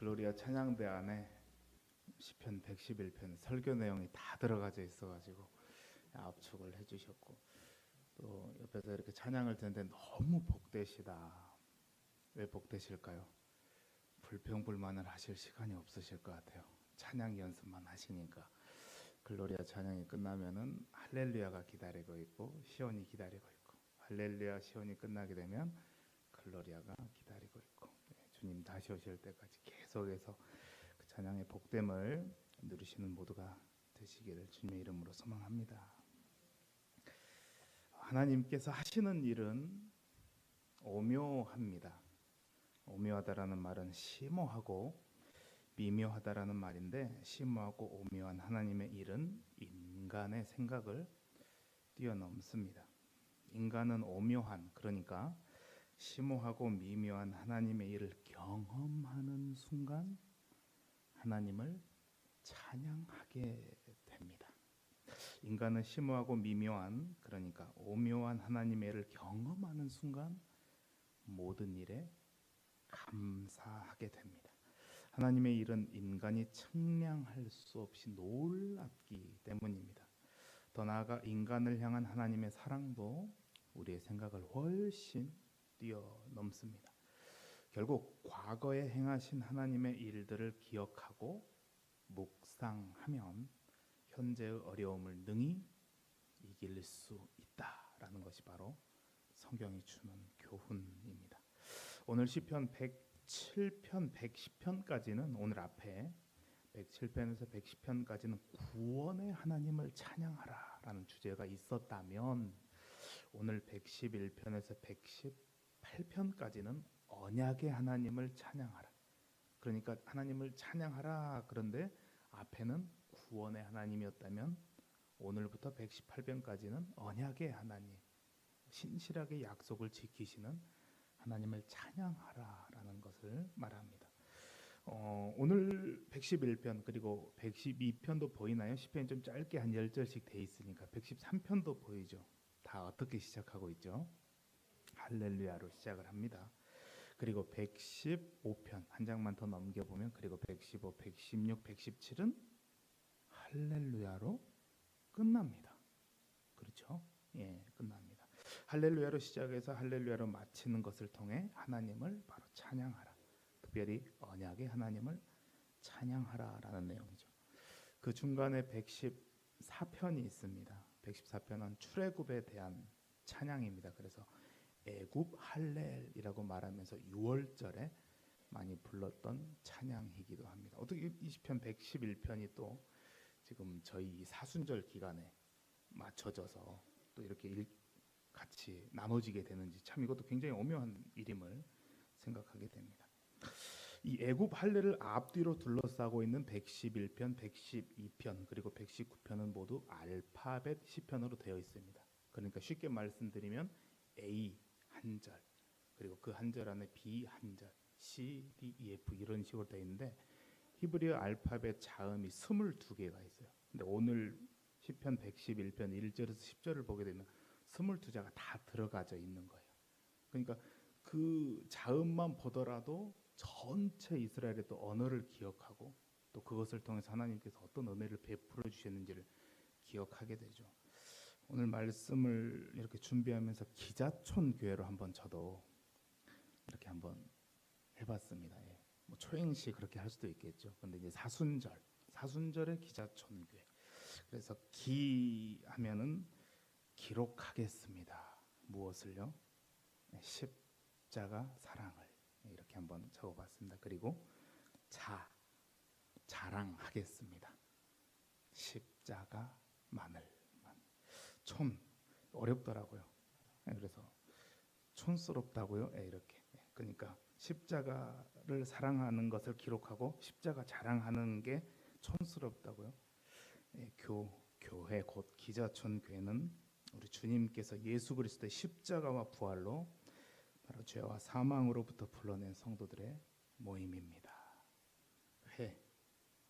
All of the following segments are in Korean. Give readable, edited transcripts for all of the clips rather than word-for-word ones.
글로리아 찬양대 안에 시편 111편 설교 내용이 다 들어가져 있어가지고 압축을 해주셨고, 또 옆에서 이렇게 찬양을 듣는데 너무 복되시다. 왜 복되실까요? 불평불만을 하실 시간이 없으실 것 같아요. 찬양 연습만 하시니까. 글로리아 찬양이 끝나면은 할렐루야가 기다리고 있고 시온이 기다리고 있고, 할렐루야 시온이 끝나게 되면 글로리아가 기다리고 있고, 주님 다시 오실 때까지 계속해서 그 찬양의 복됨을 누리시는 모두가 되시기를 주님의 이름으로 소망합니다. 하나님께서 하시는 일은 오묘합니다. 오묘하다라는 말은 심오하고 미묘하다라는 말인데, 심오하고 오묘한 하나님의 일은 인간의 생각을 뛰어넘습니다. 인간은 오묘한, 그러니까 심오하고 미묘한 하나님의 일을 경험하는 순간 하나님을 찬양하게 됩니다. 인간은 심오하고 미묘한, 그러니까 오묘한 하나님의 일을 경험하는 순간 모든 일에 감사하게 됩니다. 하나님의 일은 인간이 측량할 수 없이 놀랍기 때문입니다. 더 나아가 인간을 향한 하나님의 사랑도 우리의 생각을 훨씬 뛰어넘습니다. 결국 과거에 행하신 하나님의 일들을 기억하고 묵상하면 현재의 어려움을 능히 이길 수 있다라는 것이 바로 성경이 주는 교훈입니다. 오늘 시편 107편, 110편까지는, 오늘 앞에 107편에서 110편까지는 구원의 하나님을 찬양하라 라는 주제가 있었다면, 오늘 111편에서 118편까지는 언약의 하나님을 찬양하라, 그러니까 하나님을 찬양하라, 그런데 앞에는 구원의 하나님이었다면 오늘부터 118편까지는 언약의 하나님, 신실하게 약속을 지키시는 하나님을 찬양하라라는 것을 말합니다. 오늘 111편 그리고 112편도 보이나요? 시편이 좀 짧게 한 10절씩 돼 있으니까 113편도 보이죠? 다 어떻게 시작하고 있죠? 할렐루야로 시작을 합니다. 그리고 115편 한 장만 더 넘겨보면, 그리고 115, 116, 117은 할렐루야로 끝납니다. 그렇죠? 예, 끝납니다. 할렐루야로 시작해서 할렐루야로 마치는 것을 통해 하나님을 바로 찬양하라, 특별히 언약의 하나님을 찬양하라라는 내용이죠. 그 중간에 114편이 있습니다. 114편은 출애굽에 대한 찬양입니다. 그래서 애굽 할렐이라고 말하면서 6월절에 많이 불렀던 찬양이기도 합니다. 어떻게 이 시편 111편이 또 지금 저희 사순절 기간에 맞춰져서 또 이렇게 같이 나눠지게 되는지, 참 이것도 굉장히 오묘한 일임을 생각하게 됩니다. 이 애굽 할례를 앞뒤로 둘러싸고 있는 111편, 112편 그리고 119편은 모두 알파벳 시편으로 되어 있습니다. 그러니까 쉽게 말씀드리면 A 한 절, 그리고 그 한 절 안에 B 한 절, C, D, E, F 이런 식으로 되어 있는데, 히브리어 알파벳 자음이 22개가 있어요. 근데 오늘 시편 111편 1절에서 10절을 보게 되면 22자가 다 들어가져 있는 거예요. 그러니까 그 자음만 보더라도 전체 이스라엘의 또 언어를 기억하고, 또 그것을 통해서 하나님께서 어떤 은혜를 베풀어 주셨는지를 기억하게 되죠. 오늘 말씀을 이렇게 준비하면서 기자촌 교회로 한번 저도 이렇게 한번 해봤습니다. 예. 뭐 초행시 그렇게 할 수도 있겠죠. 근데 이제 사순절의 기자촌 교회. 그래서 기하면은 기록하겠습니다. 무엇을요? 십자가 사랑을 이렇게 한번 적어봤습니다. 그리고 자랑하겠습니다. 십자가만을. 촌 어렵더라고요. 그래서 촌스럽다고요. 이렇게. 그러니까 십자가를 사랑하는 것을 기록하고 십자가 자랑하는 게 촌스럽다고요. 교회 곧 기자촌 교회는 우리 주님께서 예수 그리스도의 십자가와 부활로 바로 죄와 사망으로부터 불러낸 성도들의 모임입니다.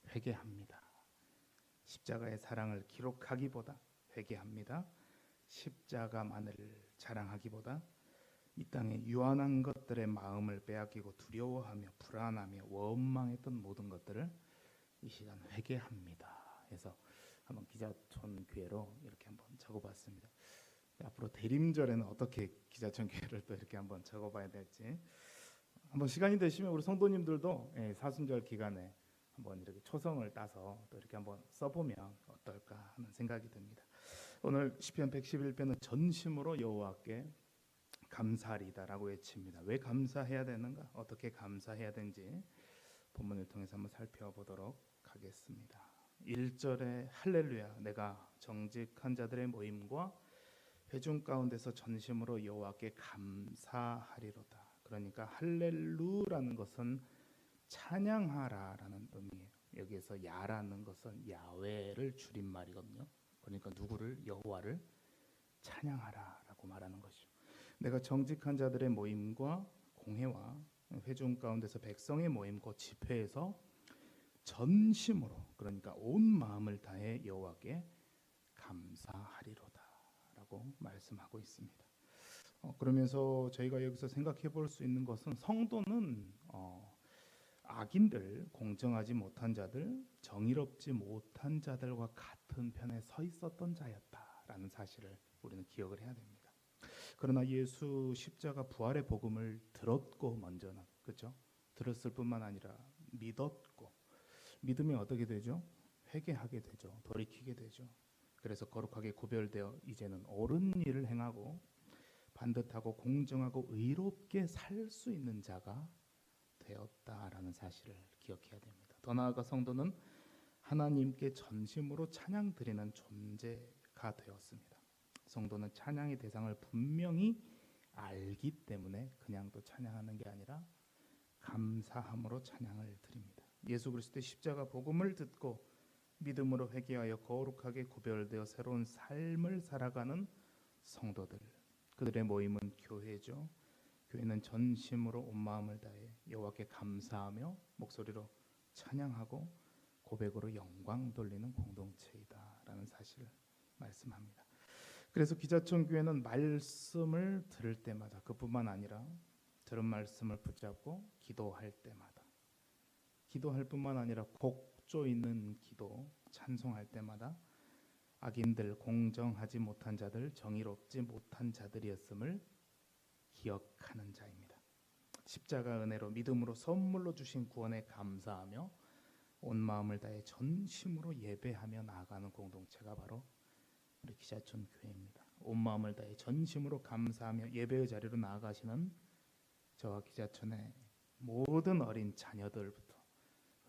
회개합니다. 십자가의 사랑을 기록하기보다 회개합니다. 십자가만을 자랑하기보다 이 땅에 유한한 것들의 마음을 빼앗기고 두려워하며 불안하며 원망했던 모든 것들을 이 시간 회개합니다. 해서 한번 기자촌 교회로 이렇게 한번 적어봤습니다. 앞으로 대림절에는 어떻게 기자촌 교회를 또 이렇게 한번 적어봐야 될지 한번 시간이 되시면 우리 성도님들도 사순절 기간에 한번 이렇게 초성을 따서 또 이렇게 한번 써보면 어떨까 하는 생각이 듭니다. 오늘 시편 111편은 전심으로 여호와께 감사하리다라고 외칩니다. 왜 감사해야 되는가? 어떻게 감사해야 되는지 본문을 통해서 한번 살펴보도록 하겠습니다. 1절에 할렐루야 내가 정직한 자들의 모임과 회중 가운데서 전심으로 여호와께 감사하리로다. 그러니까 할렐루라는 것은 찬양하라라는 의미예요. 여기에서 야라는 것은 야훼를 줄임말이거든요. 그러니까 누구를? 여호와를 찬양하라라고 말하는 것이죠. 내가 정직한 자들의 모임과 공회와 회중 가운데서 백성의 모임 곧 집회에서 전심으로 그러니까 온 마음을 다해 여호와께 감사하리로다라고 말씀하고 있습니다. 그러면서 저희가 여기서 생각해 볼 수 있는 것은 성도는 악인들, 공정하지 못한 자들, 정의롭지 못한 자들과 같은 편에 서 있었던 자였다라는 사실을 우리는 기억을 해야 됩니다. 그러나 예수 십자가 부활의 복음을 들었고 먼저는 그렇죠? 들었을 뿐만 아니라 믿었고 믿으면 어떻게 되죠? 회개하게 되죠. 돌이키게 되죠. 그래서 거룩하게 구별되어 이제는 옳은 일을 행하고 반듯하고 공정하고 의롭게 살 수 있는 자가 되었다라는 사실을 기억해야 됩니다. 더 나아가 성도는 하나님께 전심으로 찬양 드리는 존재가 되었습니다. 성도는 찬양의 대상을 분명히 알기 때문에 그냥 또 찬양하는 게 아니라 감사함으로 찬양을 드립니다. 예수 그리스도의 십자가 복음을 듣고 믿음으로 회개하여 거룩하게 구별되어 새로운 삶을 살아가는 성도들, 그들의 모임은 교회죠. 교회는 전심으로 온 마음을 다해 여호와께 감사하며 목소리로 찬양하고 고백으로 영광 돌리는 공동체이다라는 사실을 말씀합니다. 그래서 기자촌 교회는 말씀을 들을 때마다 그뿐만 아니라 들은 말씀을 붙잡고 기도할 때마다 기도할 뿐만 아니라 곡조 있는 기도 찬송할 때마다 악인들, 공정하지 못한 자들, 정의롭지 못한 자들이었음을 기억하는 자입니다. 십자가 은혜로 믿음으로 선물로 주신 구원에 감사하며 온 마음을 다해 전심으로 예배하며 나아가는 공동체가 바로 우리 기자촌 교회입니다. 온 마음을 다해 전심으로 감사하며 예배의 자리로 나아가시는 저와 기자촌의 모든 어린 자녀들부터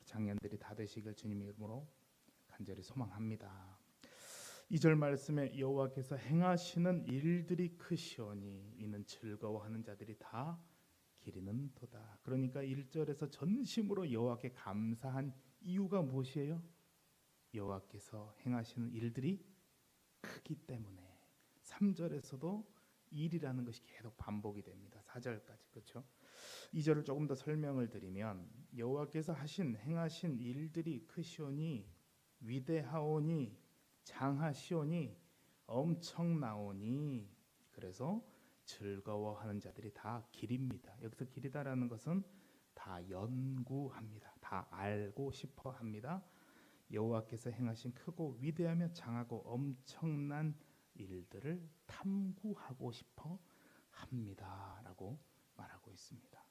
장년들이 다 되시길 주님의 이름으로 간절히 소망합니다. 2절 말씀에 여호와께서 행하시는 일들이 크시오니 이는 즐거워하는 자들이 다 기리는 도다. 그러니까 1절에서 전심으로 여호와께 감사한 이유가 무엇이에요? 여호와께서 행하시는 일들이 크기 때문에. 3절에서도 일이라는 것이 계속 반복이 됩니다. 4절까지. 그렇죠? 2절을 조금 더 설명을 드리면 여호와께서 행하신 일들이 크시오니 위대하오니 장하시오니 엄청나오니 그래서 즐거워하는 자들이 다 기립니다. 여기서 기리다라는 것은 다 연구합니다. 다 알고 싶어 합니다. 여호와께서 행하신 크고 위대하며 장하고 엄청난 일들을 탐구하고 싶어 합니다라고 말하고 있습니다.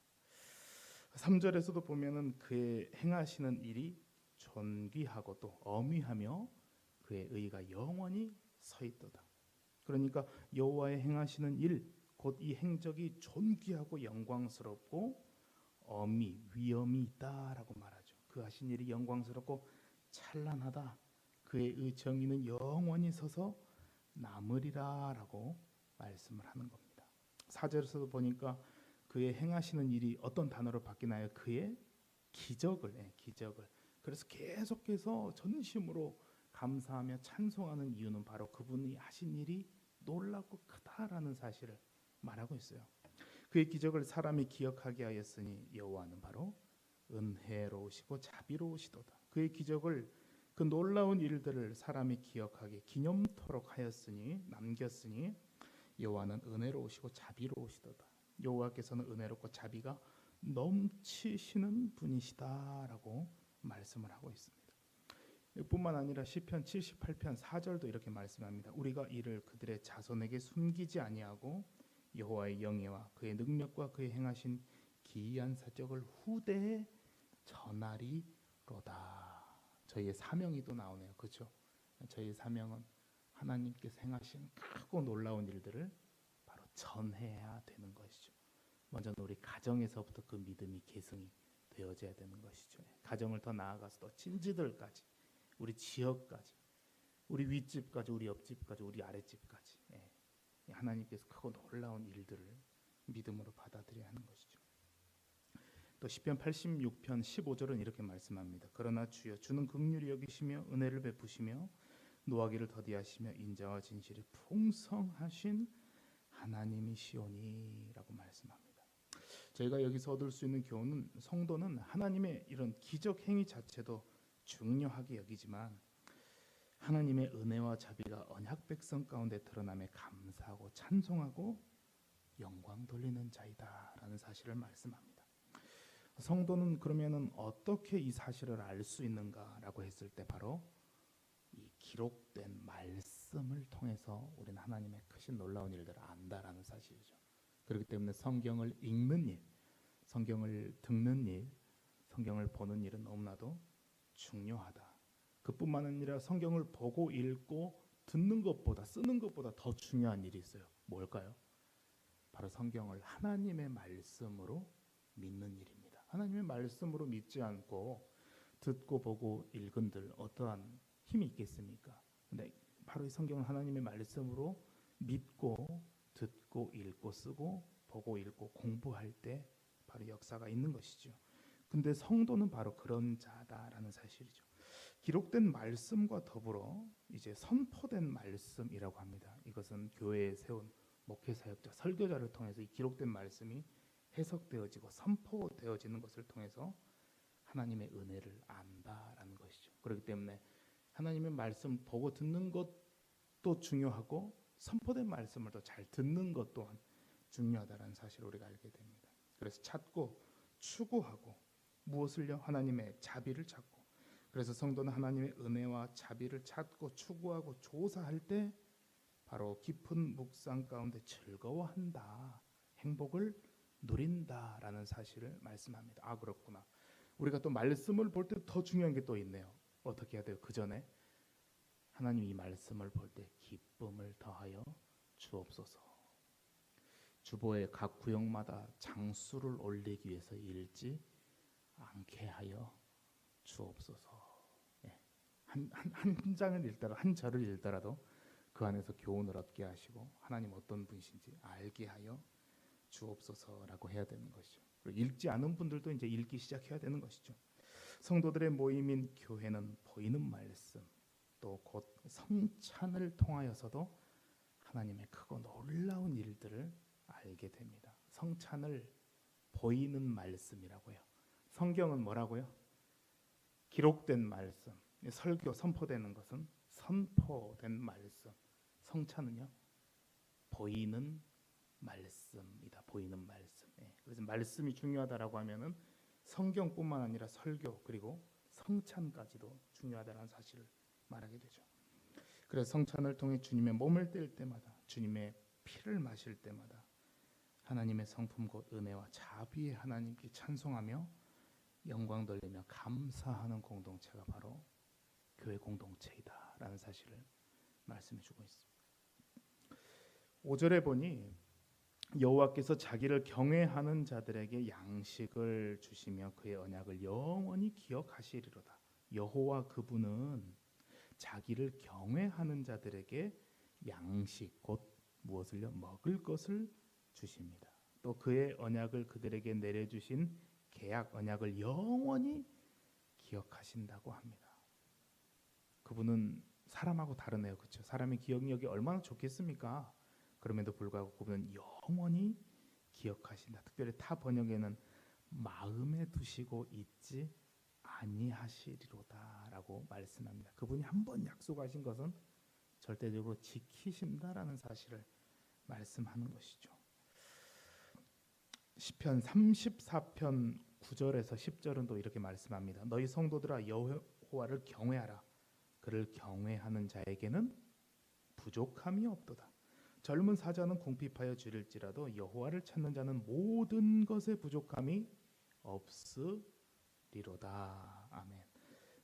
3절에서도 보면은 그의 행하시는 일이 존귀하고 또 엄위하며 그의 의가 영원히 서 있도다. 그러니까 여호와의 행하시는 일, 곧 이 행적이 존귀하고 영광스럽고 위엄이 있다라고 말하죠. 그 하신 일이 영광스럽고 찬란하다. 그의 정의는 영원히 서서 남으리라라고 말씀을 하는 겁니다. 4절에서도 보니까 그의 행하시는 일이 어떤 단어로 바뀌나요? 그의 기적을. 그래서 계속해서 전심으로 감사하며 찬송하는 이유는 바로 그분이 하신 일이 놀랍고 크다라는 사실을 말하고 있어요. 그의 기적을 사람이 기억하게 하였으니 여호와는 바로 은혜로우시고 자비로우시도다. 그의 기적을 그 놀라운 일들을 사람이 기억하게 기념토록 하였으니 남겼으니 여호와는 은혜로우시고 자비로우시도다. 여호와께서는 은혜롭고 자비가 넘치시는 분이시다라고 말씀을 하고 있습니다. 뿐만 아니라 시편 78편 4절도 이렇게 말씀합니다. 우리가 이를 그들의 자손에게 숨기지 아니하고 여호와의 영예와 그의 능력과 그의 행하신 기이한 사적을 후대에 전하리로다. 저희의 사명이 또 나오네요. 그렇죠? 저희의 사명은 하나님께서 행하신 크고 놀라운 일들을 바로 전해야 되는 것이죠. 먼저 우리 가정에서부터 그 믿음이 계승이 되어져야 되는 것이죠. 가정을 더 나아가서 또 친지들까지, 우리 지역까지, 우리 윗집까지, 우리 옆집까지, 우리 아랫집까지, 하나님께서 크고 놀라운 일들을 믿음으로 받아들여야 하는 것이죠. 또 시편 86편 15절은 이렇게 말씀합니다. 그러나 주여 주는 긍휼히 여기시며 은혜를 베푸시며 노하기를 더디하시며 인자와 진실이 풍성하신 하나님이시오니라고 말씀합니다. 저희가 여기서 얻을 수 있는 교훈은 성도는 하나님의 이런 기적 행위 자체도 중요하게 여기지만 하나님의 은혜와 자비가 언약 백성 가운데 드러남에 감사하고 찬송하고 영광 돌리는 자이다라는 사실을 말씀합니다. 성도는 그러면은 어떻게 이 사실을 알 수 있는가라고 했을 때 바로 이 기록된 말씀을 통해서 우리는 하나님의 크신 놀라운 일들을 안다라는 사실이죠. 그렇기 때문에 성경을 읽는 일, 성경을 듣는 일, 성경을 보는 일은 너무나도 중요하다. 그뿐만 아니라 성경을 보고 읽고 듣는 것보다 쓰는 것보다 더 중요한 일이 있어요. 뭘까요? 바로 성경을 하나님의 말씀으로 믿는 일입니다. 하나님의 말씀으로 믿지 않고 듣고 보고 읽은들 어떠한 힘이 있겠습니까? 근데 바로 이 성경을 하나님의 말씀으로 믿고 듣고 읽고 쓰고 보고 읽고 공부할 때 바로 역사가 있는 것이죠. 근데 성도는 바로 그런 자다라는 사실이죠. 기록된 말씀과 더불어 이제 선포된 말씀이라고 합니다. 이것은 교회에 세운 목회 사역자, 설교자를 통해서 이 기록된 말씀이 해석되어지고 선포되어지는 것을 통해서 하나님의 은혜를 안다라는 것이죠. 그렇기 때문에 하나님의 말씀 보고 듣는 것도 중요하고 선포된 말씀을 더 잘 듣는 것 또한 중요하다는 사실을 우리가 알게 됩니다. 그래서 찾고 추구하고 무엇을요? 하나님의 자비를 찾고, 그래서 성도는 하나님의 은혜와 자비를 찾고 추구하고 조사할 때 바로 깊은 묵상 가운데 즐거워한다, 행복을 누린다라는 사실을 말씀합니다. 아, 그렇구나. 우리가 또 말씀을 볼 때 더 중요한 게 또 있네요. 어떻게 해야 돼요? 그 전에 하나님 이 말씀을 볼 때 기쁨을 더하여 주옵소서. 주보의 각 구역마다 장수를 올리기 위해서 읽지 않게 하여 주옵소서. 한 장을 읽더라도, 한 절을 읽더라도 그 안에서 교훈을 얻게 하시고 하나님 어떤 분이신지 알게 하여 주옵소서라고 해야 되는 것이죠. 그리고 읽지 않은 분들도 이제 읽기 시작해야 되는 것이죠. 성도들의 모임인 교회는 보이는 말씀 또 곧 성찬을 통하여서도 하나님의 크고 놀라운 일들을 알게 됩니다. 성찬을 보이는 말씀이라고요. 성경은 뭐라고요? 기록된 말씀. 설교 선포되는 것은 선포된 말씀. 성찬은요? 보이는 말씀이다. 보이는 말씀. 그래서 말씀이 중요하다라고 하면은 성경뿐만 아니라 설교 그리고 성찬까지도 중요하다는 사실을 말하게 되죠. 그래서 성찬을 통해 주님의 몸을 뗄 때마다, 주님의 피를 마실 때마다 하나님의 성품 곧 은혜와 자비의 하나님께 찬송하며 영광 돌리며 감사하는 공동체가 바로 교회 공동체이다라는 사실을 말씀해 주고 있습니다. 5절에 보니 여호와께서 자기를 경외하는 자들에게 양식을 주시며 그의 언약을 영원히 기억하시리로다. 여호와 그분은 자기를 경외하는 자들에게 양식 곧 무엇을요? 먹을 것을 주십니다. 또 그의 언약을 그들에게 내려주신 계약 언약을 영원히 기억하신다고 합니다. 그분은 사람하고 다르네요. 그렇죠? 사람의 기억력이 얼마나 좋겠습니까? 그럼에도 불구하고 그분은 영원히 기억하신다. 특별히 타 번역에는 마음에 두시고 잊지 아니하시리로다라고 말씀합니다. 그분이 한번 약속하신 것은 절대적으로 지키신다라는 사실을 말씀하는 것이죠. 시편 34편 9절에서 10절은 또 이렇게 말씀합니다. 너희 성도들아 여호와를 경외하라. 그를 경외하는 자에게는 부족함이 없도다. 젊은 사자는 궁핍하여 줄일지라도 여호와를 찾는 자는 모든 것에 부족함이 없으리로다. 아멘.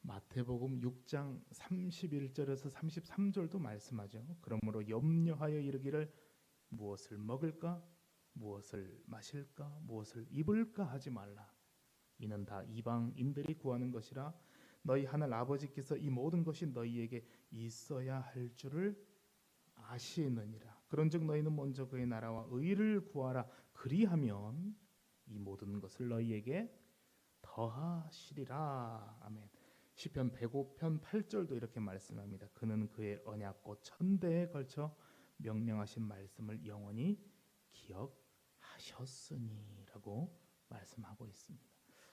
마태복음 6장 31절에서 33절도 말씀하죠. 그러므로 염려하여 이르기를 무엇을 먹을까? 무엇을 마실까? 무엇을 입을까? 하지 말라. 이는 다 이방인들이 구하는 것이라. 너희 하늘 아버지께서 이 모든 것이 너희에게 있어야 할 줄을 아시느니라. 그런즉 너희는 먼저 그의 나라와 의를 구하라. 그리하면 이 모든 것을 너희에게 더하시리라. 아멘. 시편 105편 8절도 이렇게 말씀합니다. 그는 그의 언약궤 1000대에 걸쳐 명령하신 말씀을 영원히 기억하셨으니라고 말씀하고 있습니다.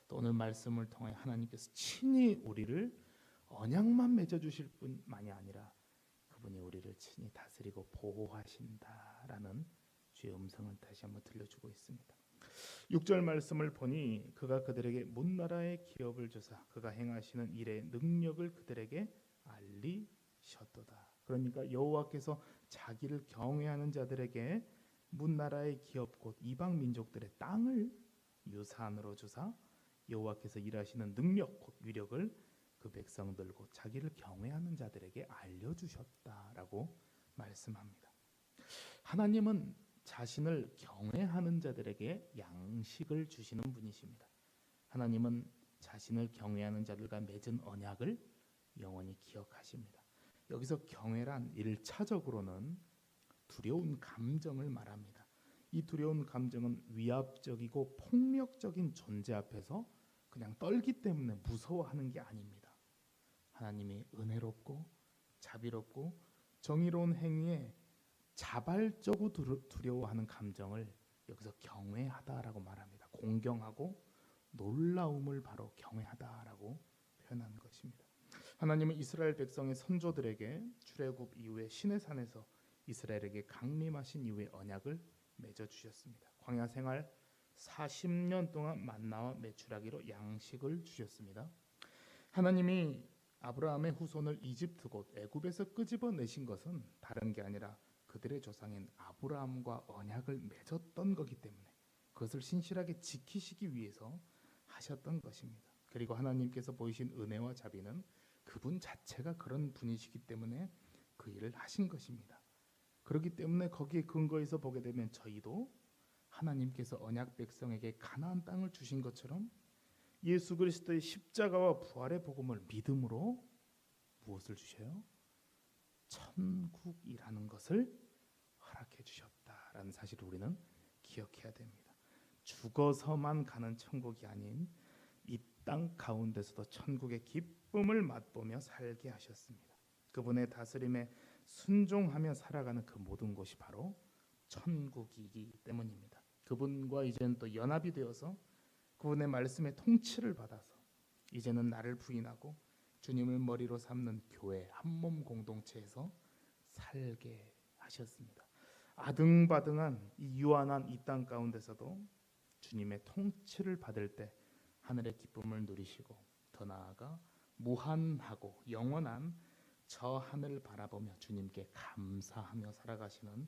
또 오늘 말씀을 통해 하나님께서 친히 우리를 언약만 맺어 주실 뿐만이 아니라 그분이 우리를 친히 다스리고 보호하신다라는 주의 음성을 다시 한번 들려주고 있습니다. 6절 말씀을 보니 그가 그들에게 문나라의 기업을 주사 그가 행하시는 일의 능력을 그들에게 알리셨도다. 그러니까 여호와께서 자기를 경외하는 자들에게 문나라의 기업 곧 이방 민족들의 땅을 유산으로 주사 여호와께서 일하시는 능력 곧 위력을 그 백성들 곧 자기를 경외하는 자들에게 알려주셨다라고 말씀합니다. 하나님은 자신을 경외하는 자들에게 양식을 주시는 분이십니다. 하나님은 자신을 경외하는 자들과 맺은 언약을 영원히 기억하십니다. 여기서 경외란 1차적으로는 두려운 감정을 말합니다. 이 두려운 감정은 위압적이고 폭력적인 존재 앞에서 그냥 떨기 때문에 무서워하는 게 아닙니다. 하나님이 은혜롭고 자비롭고 정의로운 행위에 자발적으로 두려워하는 감정을 여기서 경외하다라고 말합니다. 공경하고 놀라움을 바로 경외하다라고 표현한 것입니다. 하나님은 이스라엘 백성의 선조들에게 출애굽 이후에 시내산에서 이스라엘에게 강림하신 이후에 언약을 맺어 주셨습니다. 광야 생활 40년 동안 만나와 메추라기로 양식을 주셨습니다. 하나님이 아브라함의 후손을 이집트 곧 애굽에서 끄집어 내신 것은 다른 게 아니라 그들의 조상인 아브라함과 언약을 맺었던 거기 때문에 그것을 신실하게 지키시기 위해서 하셨던 것입니다. 그리고 하나님께서 보이신 은혜와 자비는 그분 자체가 그런 분이시기 때문에 그 일을 하신 것입니다. 그렇기 때문에 거기에 근거해서 보게 되면 저희도 하나님께서 언약 백성에게 가나안 땅을 주신 것처럼 예수 그리스도의 십자가와 부활의 복음을 믿음으로 무엇을 주셔요? 천국이라는 것을 허락해 주셨다라는 사실을 우리는 기억해야 됩니다. 죽어서만 가는 천국이 아닌 이 땅 가운데서도 천국의 기쁨을 맛보며 살게 하셨습니다. 그분의 다스림에 순종하며 살아가는 그 모든 것이 바로 천국이기 때문입니다. 그분과 이제는 또 연합이 되어서 그분의 말씀의 통치를 받아서 이제는 나를 부인하고 주님을 머리로 삼는 교회 한몸 공동체에서 살게 하셨습니다. 아등바등한 이 유한한 이 땅 가운데서도 주님의 통치를 받을 때 하늘의 기쁨을 누리시고 더 나아가 무한하고 영원한 저 하늘을 바라보며 주님께 감사하며 살아가시는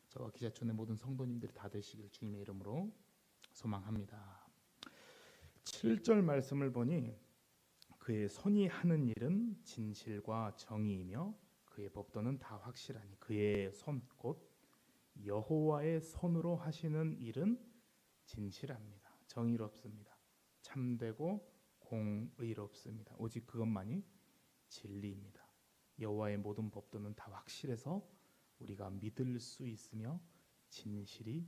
저와 기자촌의 모든 성도님들이 다 되시길 주님의 이름으로 소망합니다. 7절 말씀을 보니 그의 손이 하는 일은 진실과 정의이며 그의 법도는 다 확실하니 그의 손 곧 여호와의 손으로 하시는 일은 진실합니다. 정의롭습니다. 참되고 공의롭습니다. 오직 그것만이 진리입니다. 여호와의 모든 법도는 다 확실해서 우리가 믿을 수 있으며 진실이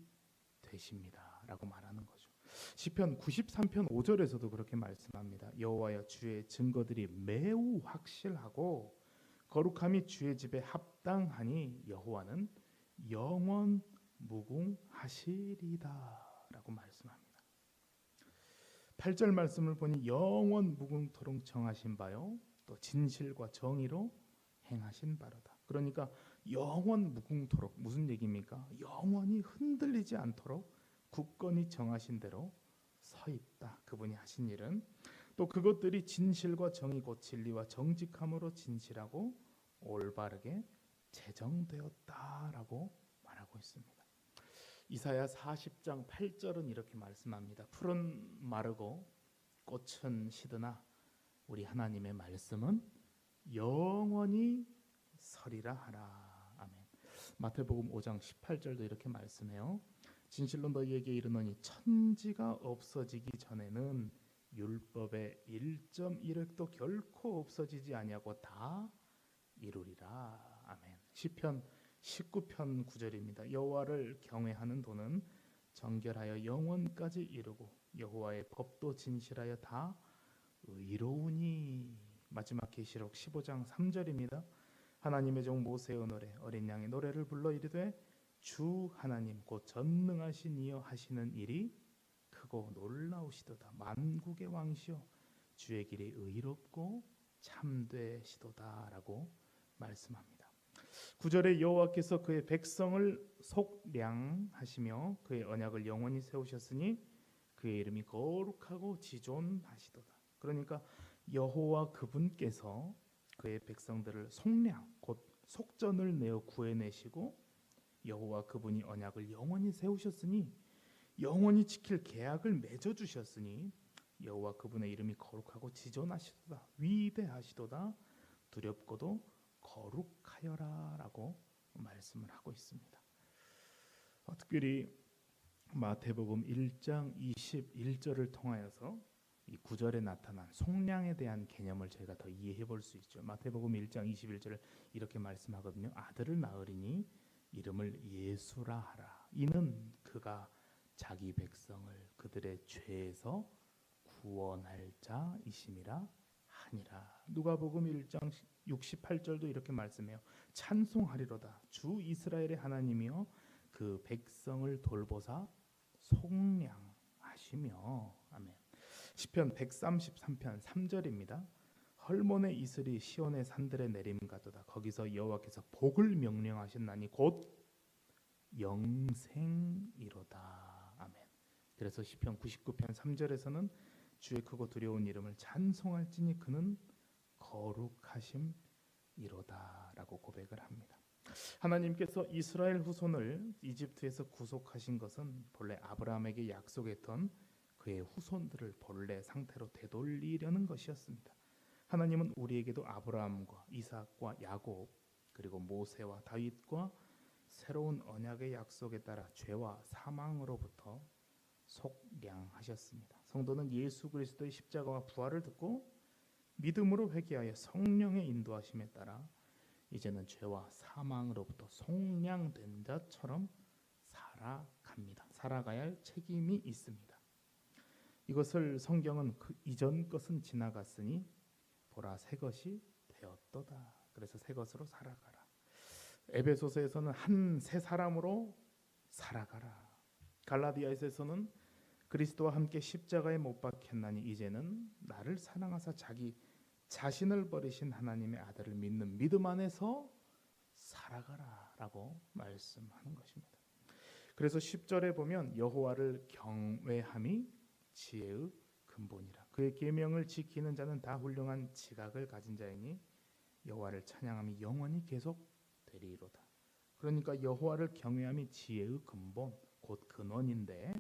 되십니다 라고 말하는 거죠. 시편 93편 5절에서도 그렇게 말씀합니다. 여호와여 주의 증거들이 매우 확실하고 거룩함이 주의 집에 합당하니 여호와는 영원 무궁하시리다 라고 말씀합니다. 8절 말씀을 보니 영원 무궁토록 정하신 바요 또 진실과 정의로 행하신 바로다. 그러니까 영원 무궁토록 무슨 얘기입니까? 영원히 흔들리지 않도록 굳건히 정하신 대로 서 있다. 그분이 하신 일은 또 그것들이 진실과 정의 곧 진리와 정직함으로 진실하고 올바르게 제정되었다라고 말하고 있습니다. 이사야 40장 8절은 이렇게 말씀합니다. 풀은 마르고 꽃은 시드나 우리 하나님의 말씀은 영원히 서리라 하라. 아멘. 마태복음 5장 18절도 이렇게 말씀해요. 진실로 너희에게 이르노니 천지가 없어지기 전에는 율법의 1.1획도 결코 없어지지 아니하고 다 이루리라. 아멘. 시편 19편 9절입니다. 여호와를 경외하는 도는 정결하여 영원까지 이루고 여호와의 법도 진실하여 다 의로우니. 마지막 계시록 15장 3절입니다. 하나님의 종 모세의 노래 어린 양의 노래를 불러 이르되 주 하나님 곧 전능하신 이여 하시는 일이 크고 놀라우시도다. 만국의 왕시여 주의 길이 의롭고 참되시도다라고 말씀합니다. 9절에 여호와께서 그의 백성을 속량하시며 그의 언약을 영원히 세우셨으니 그의 이름이 거룩하고 지존하시도다. 그러니까 여호와 그분께서 그의 백성들을 속량 곧 속전을 내어 구해내시고 여호와 그분이 언약을 영원히 세우셨으니 영원히 지킬 계약을 맺어주셨으니 여호와 그분의 이름이 거룩하고 지존하시도다. 위대하시도다. 두렵고도 거룩하여라 라고 말씀을 하고 있습니다. 특별히 마태복음 1장 21절을 통하여서 이 9절에 나타난 속량에 대한 개념을 저희가 더 이해해 볼 수 있죠. 마태복음 1장 21절을 이렇게 말씀하거든요. 아들을 낳으리니 이름을 예수라 하라. 이는 그가 자기 백성을 그들의 죄에서 구원할 자이심이라 하니라. 누가복음 1장 68절도 이렇게 말씀해요. 찬송하리로다. 주 이스라엘의 하나님이여 그 백성을 돌보사 속량하시며. 아멘. 시편 133편 3절입니다. 헐몬의 이슬이 시온의 산들에 내림가도다. 거기서 여호와께서 복을 명령하셨나니 곧 영생이로다. 아멘. 그래서 시편 99편 3절에서는 주의 크고 두려운 이름을 찬송할지니 그는 거룩하심이로다라고 고백을 합니다. 하나님께서 이스라엘 후손을 이집트에서 구속하신 것은 본래 아브라함에게 약속했던 그의 후손들을 본래 상태로 되돌리려는 것이었습니다. 하나님은 우리에게도 아브라함과 이삭과 야곱 그리고 모세와 다윗과 새로운 언약의 약속에 따라 죄와 사망으로부터 속량하셨습니다. 성도는 예수 그리스도의 십자가와 부활을 듣고 믿음으로 회개하여 성령의 인도하심에 따라 이제는 죄와 사망으로부터 속량된 자처럼 살아갑니다. 살아가야 할 책임이 있습니다. 이것을 성경은 그 이전 것은 지나갔으니 보라 새 것이 되었도다. 그래서 새 것으로 살아가라. 에베소서에서는 한 새 사람으로 살아가라. 갈라디아에서는 그리스도와 함께 십자가에 못 박혔나니 이제는 나를 사랑하사 자기 자신을 버리신 하나님의 아들을 믿는 믿음 안에서 살아가라라고 말씀하는 것입니다. 그래서 10절에 보면 여호와를 경외함이 지혜의 근본이라. 그의 계명을 지키는 자는 다 훌륭한 지각을 가진 자이니 여호와를 찬양함이 영원히 계속 되리로다. 그러니까 여호와를 경외함이 지혜의 근본 곧 근원인데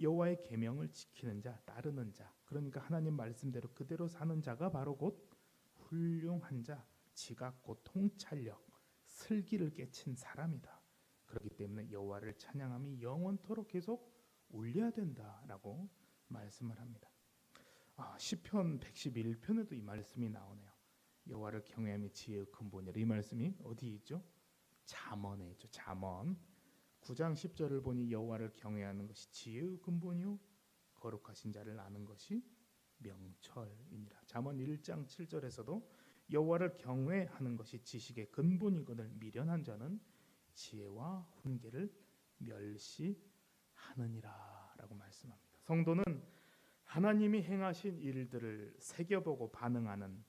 여호와의 계명을 지키는 자, 따르는 자, 그러니까 하나님 말씀대로 그대로 사는 자가 바로 곧 훌륭한 자, 지각 곧 통찰력, 슬기를 깨친 사람이다. 그렇기 때문에 여호와를 찬양함이 영원토록 계속 울려야 된다라고 말씀을 합니다. 시편 111편에도 이 말씀이 나오네요. 여호와를 경외함이 지혜의 근본이라. 이 말씀이 어디 있죠? 잠언에 있죠. 잠언 9장 10절을 보니 여호와를 경외하는 것이 지혜의 근본이요 거룩하신 자를 아는 것이 명철이니라. 잠언 1장 7절에서도 여호와를 경외하는 것이 지식의 근본이거늘 미련한 자는 지혜와 훈계를 멸시하느니라라고 말씀합니다. 성도는 하나님이 행하신 일들을 새겨보고 반응하는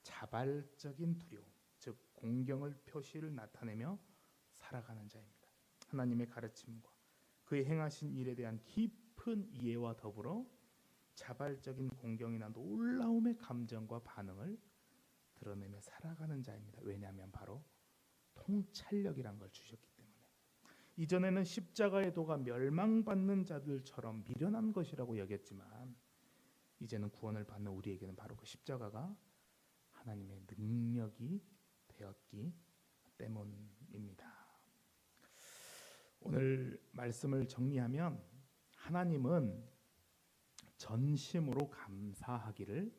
자발적인 두려움, 즉 공경을 표시를 나타내며 살아가는 자입니다. 하나님의 가르침과 그의 행하신 일에 대한 깊은 이해와 더불어 자발적인 공경이나 놀라움의 감정과 반응을 드러내며 살아가는 자입니다. 왜냐하면 바로 통찰력이란 걸 주셨기 때문에. 이전에는 십자가의 도가 멸망받는 자들처럼 미련한 것이라고 여겼지만 이제는 구원을 받는 우리에게는 바로 그 십자가가 하나님의 능력이 되었기 때문입니다. 오늘 말씀을 정리하면 하나님은 전심으로 감사하기를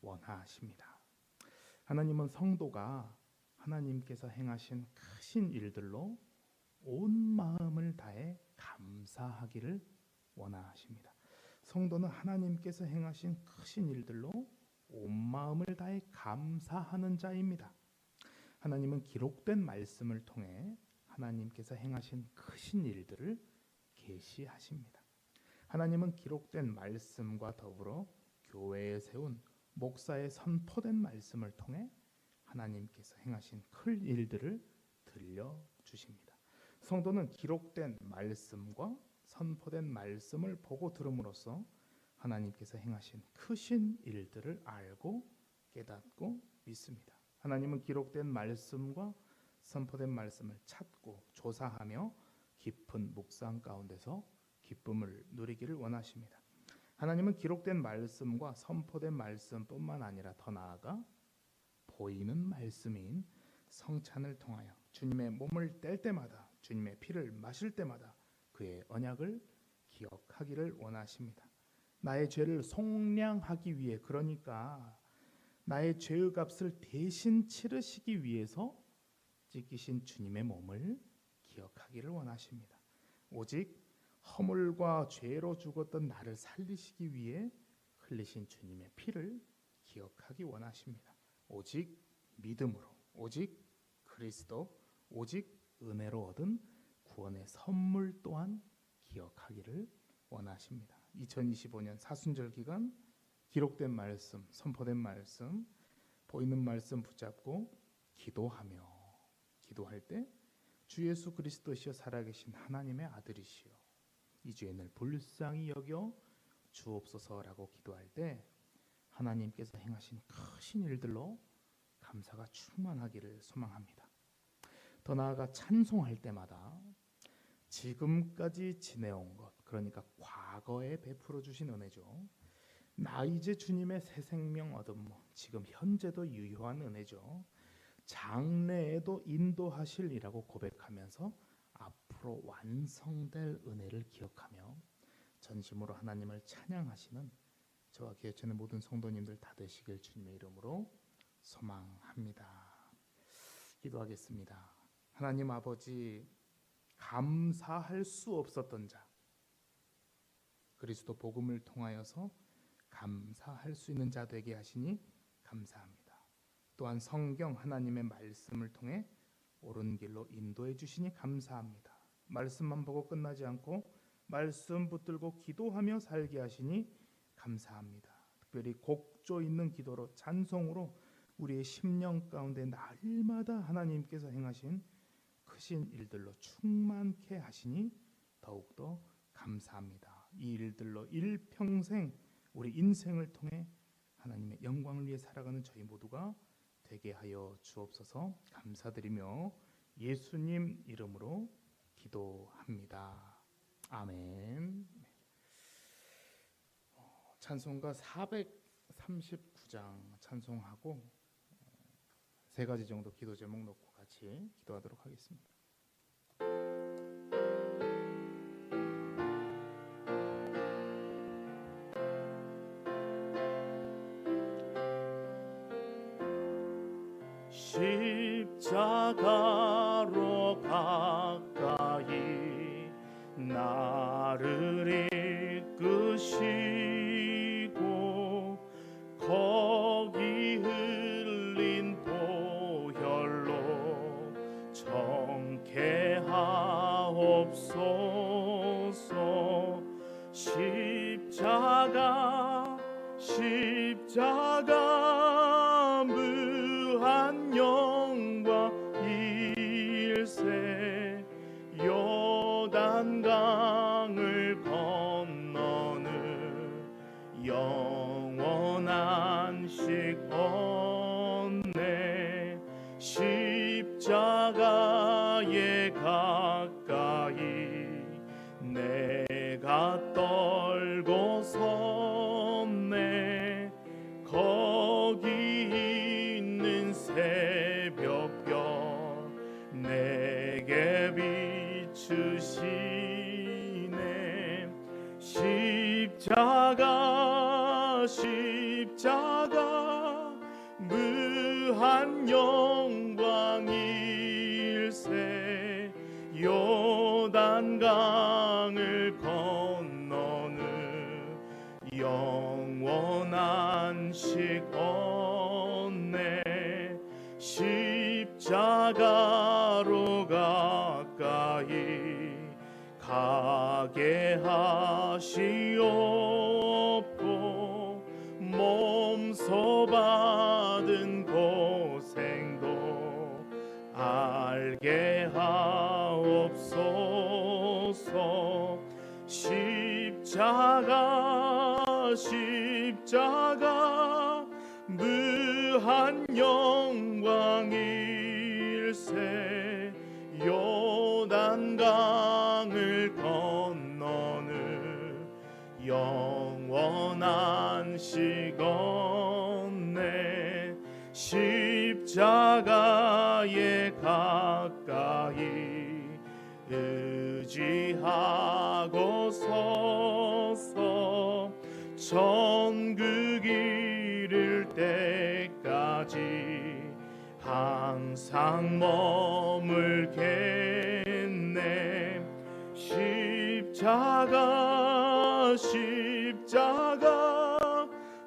원하십니다. 하나님은 성도가 하나님께서 행하신 크신 일들로 온 마음을 다해 감사하기를 원하십니다. 성도는 하나님께서 행하신 크신 일들로 온 마음을 다해 감사하는 자입니다. 하나님은 기록된 말씀을 통해 하나님께서 행하신 크신 일들을 계시하십니다. 하나님은 기록된 말씀과 더불어 교회에 세운 목사의 선포된 말씀을 통해 하나님께서 행하신 큰 일들을 들려주십니다. 성도는 기록된 말씀과 선포된 말씀을 보고 들음으로써 하나님께서 행하신 크신 일들을 알고 깨닫고 믿습니다. 하나님은 기록된 말씀과 선포된 말씀을 찾고 조사하며 깊은 묵상 가운데서 기쁨을 누리기를 원하십니다. 하나님은 기록된 말씀과 선포된 말씀뿐만 아니라 더 나아가 보이는 말씀인 성찬을 통하여 주님의 몸을 뗄 때마다, 주님의 피를 마실 때마다 그의 언약을 기억하기를 원하십니다. 나의 죄를 속량하기 위해, 그러니까 나의 죄의 값을 대신 치르시기 위해서 찢기신 주님의 몸을 기억하기를 원하십니다. 오직 허물과 죄로 죽었던 나를 살리시기 위해 흘리신 주님의 피를 기억하기 원하십니다. 오직 믿음으로, 오직 그리스도, 오직 은혜로 얻은 구원의 선물 또한 기억하기를 원하십니다. 2025년 사순절 기간 기록된 말씀, 선포된 말씀, 보이는 말씀 붙잡고 기도할 때 주 예수 그리스도시여 살아계신 하나님의 아들이시여 이 죄인을 불쌍히 여겨 주옵소서라고 기도할 때 하나님께서 행하신 크신 일들로 감사가 충만하기를 소망합니다. 더 나아가 찬송할 때마다 지금까지 지내온 것, 그러니까 과거에 베풀어 주신 은혜죠. 나 이제 주님의 새 생명 얻음mo, 지금 현재도 유효한 은혜죠. 장래에도 인도하실이라고 고백하면서 앞으로 완성될 은혜를 기억하며 전심으로 하나님을 찬양하시는 저와 기회천의 모든 성도님들 다 되시길 주님의 이름으로 소망합니다. 기도하겠습니다. 하나님 아버지, 감사할 수 없었던 자, 그리스도 복음을 통하여서 감사할 수 있는 자 되게 하시니 감사합니다. 또한 성경 하나님의 말씀을 통해 옳은 길로 인도해 주시니 감사합니다. 말씀만 보고 끝나지 않고 말씀 붙들고 기도하며 살게 하시니 감사합니다. 특별히 곡조 있는 기도로, 찬송으로 우리의 심령 가운데 날마다 하나님께서 행하신 크신 일들로 충만케 하시니 더욱더 감사합니다. 이 일들로 일평생 우리 인생을 통해 하나님의 영광을 위해 살아가는 저희 모두가 되게 하여 주옵소서. 감사드리며 예수님 이름으로 기도합니다. 아멘. 찬송가 439장 찬송하고 세 가지 정도 기도 제목 놓고 같이 기도하도록 하겠습니다. 십자가로 가까이 나를 이끄시고 거기 흘린 보혈로 정케하옵소서. 십자가 무한 영광 일세 요단강 영원한 식 없네. 십자가에 가까이 내가 떨고 섰네. 거기 있는 새벽별 내게 비추시네. 십자가 무한 영광일세. 요단강을 건너는 영원한 식 없네. 십자가로 가까이 가게 하시옵고 몸소 받은 고생도 알게 하옵소서. 십자가 무한 영광일세. 요단강을 건너는 영원한 식 없네. 십자가에 가까이 의지하고 서서 천국 이를 때까지 항상 머물겠네. 십자가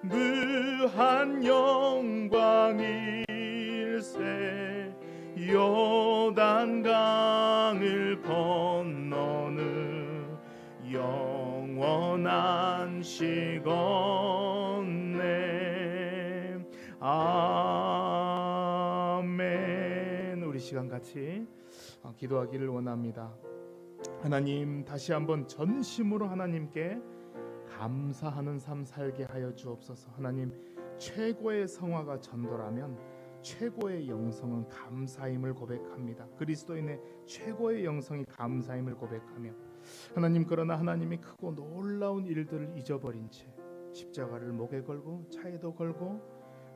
무한 영광일세. 요단강을 건너는 영원한 식 없네. 아멘. 우리 시간 같이 기도하기를 원합니다. 하나님, 다시 한번 전심으로 하나님께 감사하는 삶 살게 하여 주옵소서. 하나님, 최고의 성화가 전도라면 최고의 영성은 감사임을 고백합니다. 그리스도인의 최고의 영성이 감사임을 고백하며, 하나님, 그러나 하나님이 크고 놀라운 일들을 잊어버린 채 십자가를 목에 걸고 차에도 걸고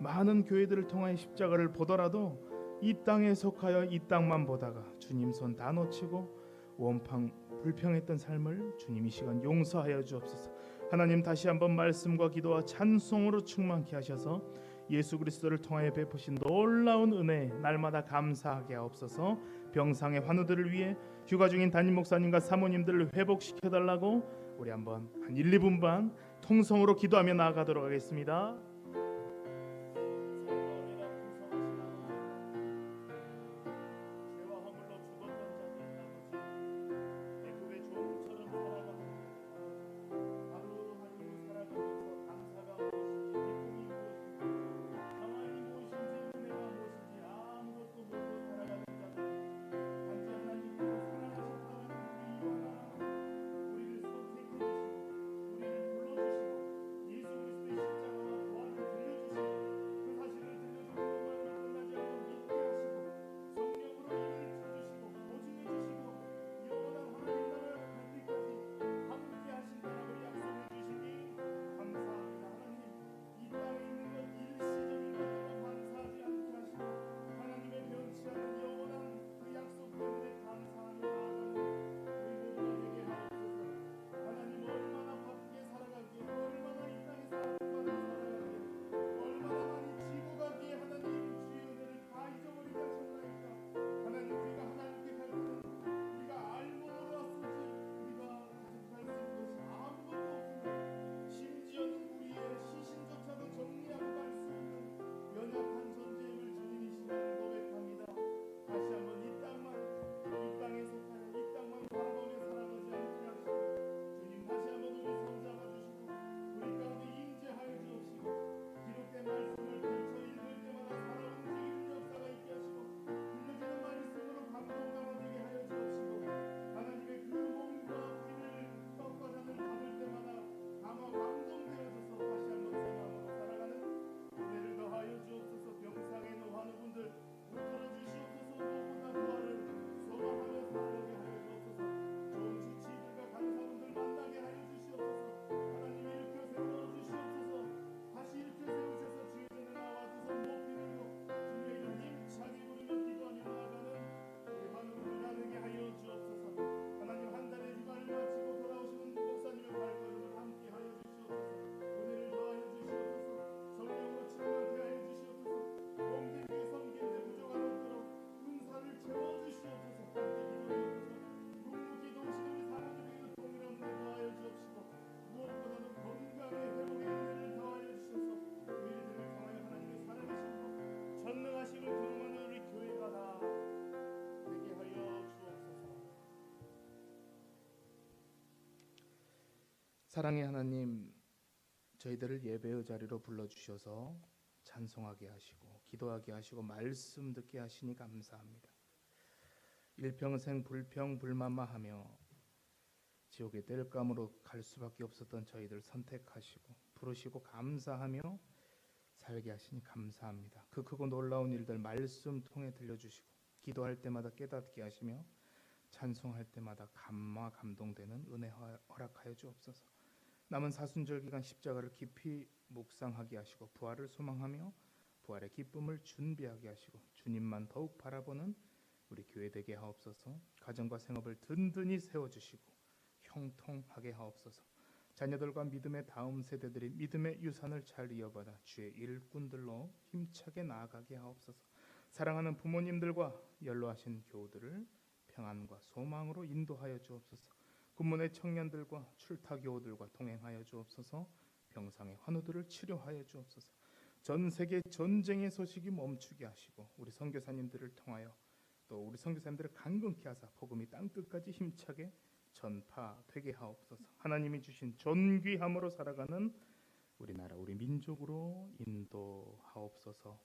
많은 교회들을 통하여 십자가를 보더라도 이 땅에 속하여 이 땅만 보다가 주님 손 다 놓치고 원팡 불평했던 삶을 주님 이 시간 용서하여 주옵소서. 하나님, 다시 한번 말씀과 기도와 찬송으로 충만케 하셔서 예수 그리스도를 통하여 베푸신 놀라운 은혜 날마다 감사하게 하옵소서. 병상의 환우들을 위해 휴가 중인 담임 목사님과 사모님들을 회복시켜 달라고 우리 한번 한 1, 2분 반 통성으로 기도하며 나아가도록 하겠습니다. 사랑의 하나님, 저희들을 예배의 자리로 불러주셔서 찬송하게 하시고 기도하게 하시고 말씀 듣게 하시니 감사합니다. 일평생 불평불만마하며 지옥의 땔감으로 갈 수밖에 없었던 저희들 선택하시고 부르시고 감사하며 살게 하시니 감사합니다. 그 크고 놀라운 일들 말씀 통해 들려주시고 기도할 때마다 깨닫게 하시며 찬송할 때마다 감화 감동되는 은혜 허락하여 주옵소서. 남은 사순절 기간 십자가를 깊이 묵상하게 하시고 부활을 소망하며 부활의 기쁨을 준비하게 하시고 주님만 더욱 바라보는 우리 교회 되게 하옵소서. 가정과 생업을 든든히 세워주시고 형통하게 하옵소서. 자녀들과 믿음의 다음 세대들이 믿음의 유산을 잘 이어받아 주의 일꾼들로 힘차게 나아가게 하옵소서. 사랑하는 부모님들과 연로하신 교우들을 평안과 소망으로 인도하여 주옵소서. 군문의 청년들과 출타교우들과 동행하여 주옵소서. 병상의 환우들을 치료하여 주옵소서. 전 세계 전쟁의 소식이 멈추게 하시고 우리 선교사님들을 통하여 또 우리 선교사님들을 강건케 하사 복음이 땅끝까지 힘차게 전파되게 하옵소서. 하나님이 주신 존귀함으로 살아가는 우리나라 우리 민족으로 인도하옵소서.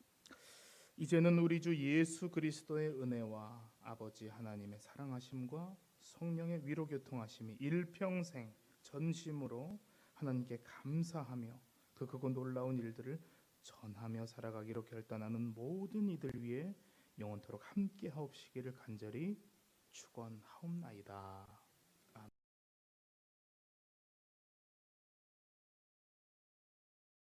이제는 우리 주 예수 그리스도의 은혜와 아버지 하나님의 사랑하심과 성령의 위로 교통하심이 일평생 전심으로 하나님께 감사하며 그 크고 놀라운 일들을 전하며 살아가기로 결단하는 모든 이들 위해 영원토록 함께 하옵시기를 간절히 축원하옵나이다.